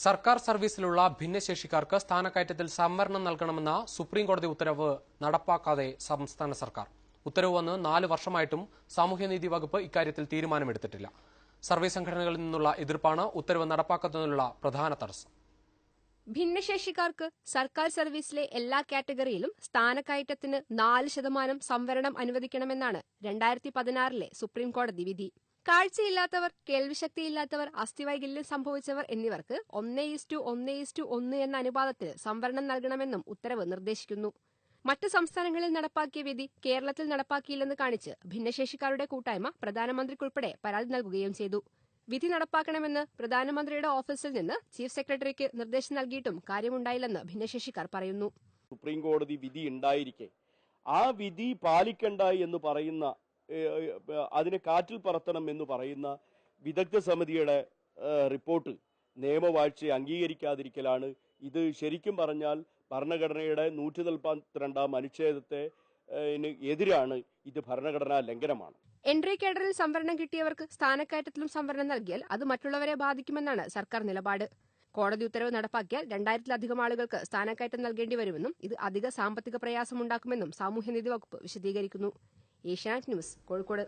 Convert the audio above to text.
സർക്കാർ സർവീസിലുള്ള ഭിന്നശേഷിക്കാർക്ക് സ്ഥാനക്കയറ്റത്തിൽ സംവരണം നൽകണമെന്ന സുപ്രീംകോടതി ഉത്തരവ് നടപ്പാക്കാതെ സംസ്ഥാന സർക്കാർ. ഉത്തരവ് വന്ന് 4 വർഷമായിട്ടും സാമൂഹ്യനീതി വകുപ്പ് ഇക്കാര്യത്തിൽ തീരുമാനമെടുത്തിട്ടില്ല. സർവീസ് സംഘടനകളിൽ നിന്നുള്ള എതിർപ്പാണ് ഉത്തരവ് നടപ്പാക്കുന്നതിനുള്ള പ്രധാന തടസ്സം. ഭിന്നശേഷിക്കാർക്ക് സർക്കാർ സർവീസിലെ എല്ലാ കാറ്റഗറിയിലും സ്ഥാനക്കയറ്റത്തിന് 4% സംവരണം അനുവദിക്കണമെന്നാണ് 2016 സുപ്രീംകോടതി വിധി. കാഴ്ചയില്ലാത്തവർ, കേൾവിശക്തിയില്ലാത്തവർ, അസ്ഥിവൈകല്യം സംഭവിച്ചവർ എന്നിവർക്ക് 1:1:1 എന്ന അനുപാതത്തിൽ സംവരണം നൽകണമെന്നും ഉത്തരവ് നിർദ്ദേശിക്കുന്നു. മറ്റ് സംസ്ഥാനങ്ങളിൽ നടപ്പാക്കിയ വിധി കേരളത്തിൽ നടപ്പാക്കിയില്ലെന്ന് കാണിച്ച് ഭിന്നശേഷിക്കാരുടെ കൂട്ടായ്മ പ്രധാനമന്ത്രിക്കുൾപ്പെടെ പരാതി നൽകുകയും ചെയ്തു. വിധി നടപ്പാക്കണമെന്ന് പ്രധാനമന്ത്രിയുടെ ഓഫീസിൽ നിന്ന് ചീഫ് സെക്രട്ടറിക്ക് നിർദ്ദേശം നൽകിയിട്ടും കാര്യമുണ്ടായില്ലെന്ന് ഭിന്നശേഷിക്കാർ പറയുന്നു. സുപ്രീംകോടതി വിധി ഉണ്ടായിരിക്കെ ആ വിധി പാലിക്കണ്ട എന്ന് പറയുന്ന, അതിനെ കാറ്റിൽ പറത്തണം എന്ന് പറയുന്ന വിദഗ്ധ സമിതിയുടെ റിപ്പോർട്ട് നിയമവാഴ്ചയെ അംഗീകരിക്കാതിരിക്കലാണ്. ഇത് ശരിക്കും പറഞ്ഞാൽ ഭരണഘടനയുടെ 142 അനുച്ഛേദത്തെ എതിരാണ്. ഇത് ഭരണഘടനാ ലംഘനമാണ്. എൻട്രി കേഡറിൽ സംവരണം കിട്ടിയവർക്ക് സ്ഥാനക്കയറ്റത്തിലും സംവരണം നൽകിയാൽ അത് മറ്റുള്ളവരെ ബാധിക്കുമെന്നാണ് സർക്കാർ നിലപാട്. കോടതി ഉത്തരവ് നടപ്പാക്കിയാൽ 2000-ലധികം ആളുകൾക്ക് സ്ഥാനക്കയറ്റം നൽകേണ്ടി വരുമെന്നും ഇത് അധിക സാമ്പത്തിക പ്രയാസമുണ്ടാക്കുമെന്നും സാമൂഹ്യനീതി വകുപ്പ് വിശദീകരിക്കുന്നു. ഏഷ്യാനെറ്റ് ന്യൂസ്, കോഴിക്കോട്.